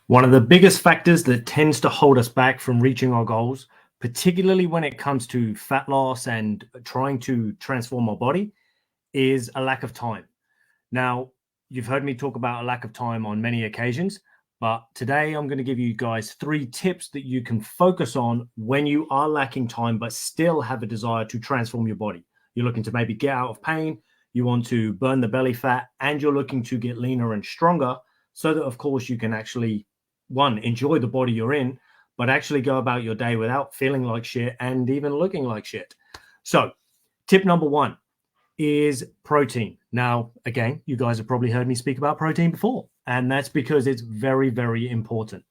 One of the biggest factors that tends to hold us back from reaching our goals, particularly when it comes to fat loss and trying to transform our body, is a lack of time. Now, you've heard me talk about a lack of time on many occasions, but today I'm going to give you guys 3 tips that you can focus on when you are lacking time, but still have a desire to transform your body. You're looking to maybe get out of pain, you want to burn the belly fat, and you're looking to get leaner and stronger so that, of course, you can actually, one, enjoy the body you're in, but actually go about your day without feeling like shit and even looking like shit. So, tip number 1 is protein. Now, again, you guys have probably heard me speak about protein before, and that's because it's very, very important.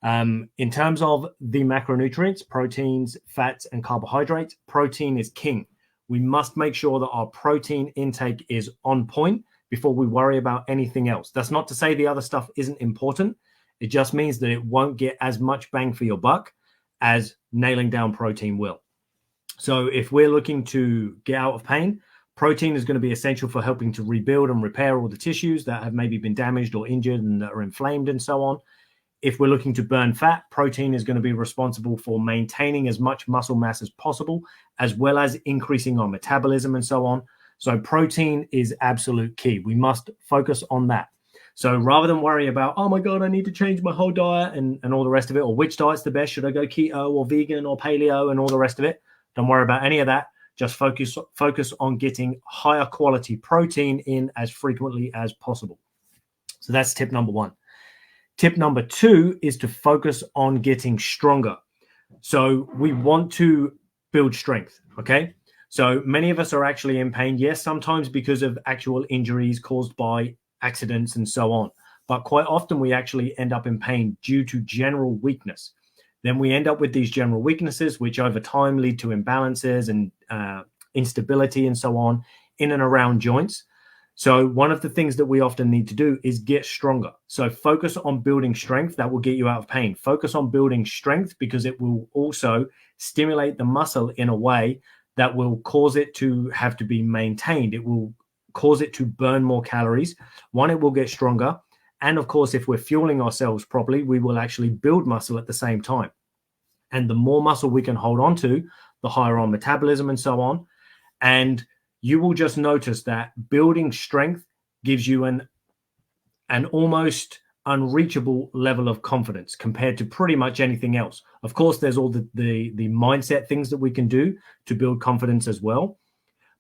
In terms of the macronutrients, proteins, fats, and carbohydrates, protein is king. We must make sure that our protein intake is on point before we worry about anything else. That's not to say the other stuff isn't important. It just means that it won't get as much bang for your buck as nailing down protein will. So if we're looking to get out of pain, protein is going to be essential for helping to rebuild and repair all the tissues that have maybe been damaged or injured and that are inflamed and so on. If we're looking to burn fat, protein is going to be responsible for maintaining as much muscle mass as possible, as well as increasing our metabolism and so on. So protein is absolute key. We must focus on that. So rather than worry about, oh my God, I need to change my whole diet and all the rest of it, or which diet's the best, should I go keto or vegan or paleo and all the rest of it? Don't worry about any of that. Just focus on getting higher quality protein in as frequently as possible. So that's tip number 1. Tip number 2 is to focus on getting stronger. So we want to build strength, okay? So many of us are actually in pain, yes, sometimes because of actual injuries caused by accidents and so on. But quite often we actually end up in pain due to general weakness. Then we end up with these general weaknesses, which over time lead to imbalances and instability and so on in and around joints. So one of the things that we often need to do is get stronger. So focus on building strength. That will get you out of pain. Focus on building strength because it will also stimulate the muscle in a way that will cause it to have to be maintained. It will cause it to burn more calories. One, it will get stronger. And of course, if we're fueling ourselves properly, we will actually build muscle at the same time. And the more muscle we can hold on to, the higher our metabolism and so on. And you will just notice that building strength gives you an almost unreachable level of confidence compared to pretty much anything else. Of course, there's all the mindset things that we can do to build confidence as well.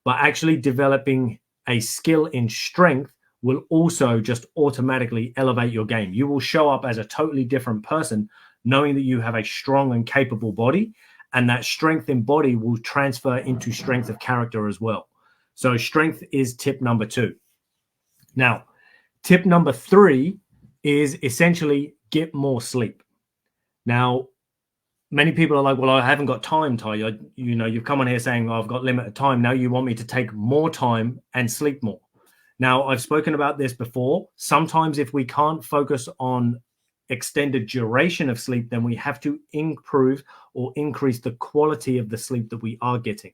But actually developing a skill in strength will also just automatically elevate your game. You will show up as a totally different person, knowing that you have a strong and capable body, and that strength in body will transfer into strength of character as well. So strength is tip number 2. Now, tip number 3 is essentially get more sleep. Now, many people are like, well, I haven't got time, Ty. You've come on here saying, well, I've got limited time. Now you want me to take more time and sleep more. Now, I've spoken about this before. Sometimes if we can't focus on extended duration of sleep, then we have to improve or increase the quality of the sleep that we are getting.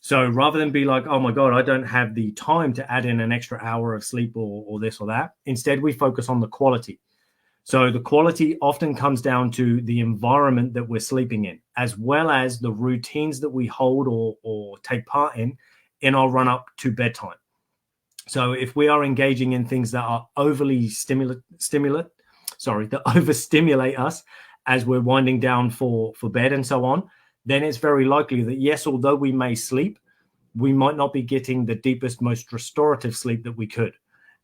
So rather than be like, oh my God, I don't have the time to add in an extra hour of sleep or this or that, instead we focus on the quality. So the quality often comes down to the environment that we're sleeping in, as well as the routines that we hold or take part in our run up to bedtime. So if we are engaging in things that are overly that overstimulate us as we're winding down for bed and so on, then it's very likely that, yes, although we may sleep, we might not be getting the deepest, most restorative sleep that we could.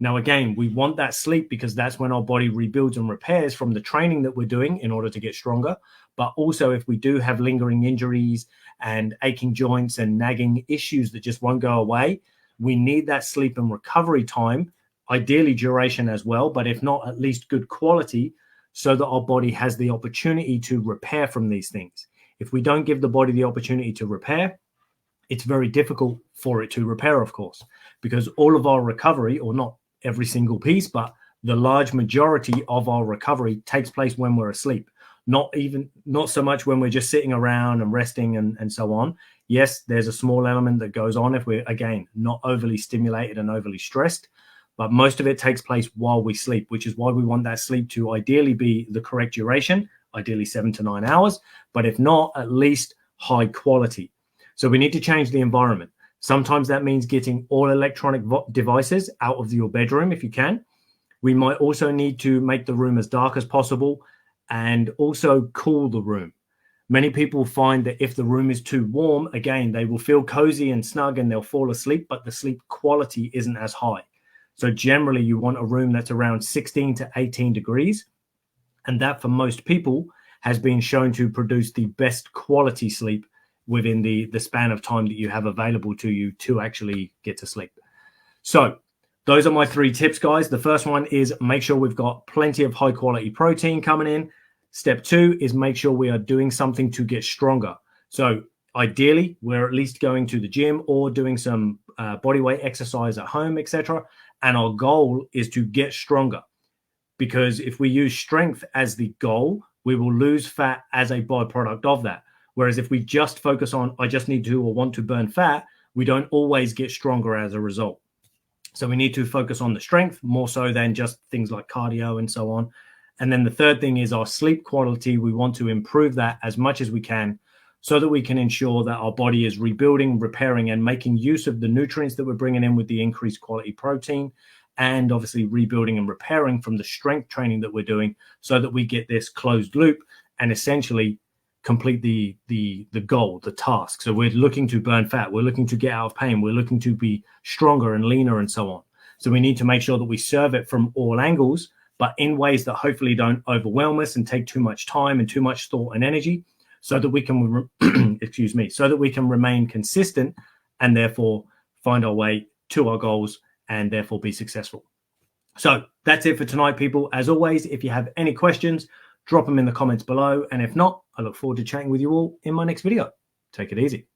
Now, again, we want that sleep because that's when our body rebuilds and repairs from the training that we're doing in order to get stronger. But also, if we do have lingering injuries and aching joints and nagging issues that just won't go away, we need that sleep and recovery time, ideally duration as well, but if not, at least good quality, so that our body has the opportunity to repair from these things. If we don't give the body the opportunity to repair, it's very difficult for it to repair, of course, because all of our recovery, or not every single piece, but the large majority of our recovery takes place when we're asleep. Not so much when we're just sitting around and resting and so on. Yes, there's a small element that goes on if we're, again, not overly stimulated and overly stressed. but most of it takes place while we sleep, which is why we want that sleep to ideally be the correct duration, ideally 7 to 9 hours, but if not, at least high quality. So we need to change the environment. Sometimes that means getting all electronic devices out of your bedroom if you can. We might also need to make the room as dark as possible and also cool the room. Many people find that if the room is too warm, again, they will feel cozy and snug and they'll fall asleep, but the sleep quality isn't as high. So generally, you want a room that's around 16 to 18 degrees. And that, for most people, has been shown to produce the best quality sleep within the span of time that you have available to you to actually get to sleep. So those are my 3 tips, guys. The first one is make sure we've got plenty of high quality protein coming in. Step 2 is make sure we are doing something to get stronger. So ideally, we're at least going to the gym or doing some body weight exercise at home, etc. And our goal is to get stronger, because if we use strength as the goal, we will lose fat as a byproduct of that. Whereas if we just focus on, I just need to or want to burn fat, we don't always get stronger as a result. So we need to focus on the strength more so than just things like cardio and so on. And then the third thing is our sleep quality. We want to improve that as much as we can so that we can ensure that our body is rebuilding, repairing, and making use of the nutrients that we're bringing in with the increased quality protein, and obviously rebuilding and repairing from the strength training that we're doing so that we get this closed loop and essentially complete the goal, the task. So we're looking to burn fat, we're looking to get out of pain, we're looking to be stronger and leaner and so on. So we need to make sure that we serve it from all angles, but in ways that hopefully don't overwhelm us and take too much time and too much thought and energy, so that we can so that we can remain consistent and therefore find our way to our goals and therefore be successful. So that's it for tonight, people. As always, if you have any questions, drop them in the comments below. And if not, I look forward to chatting with you all in my next video. Take it easy.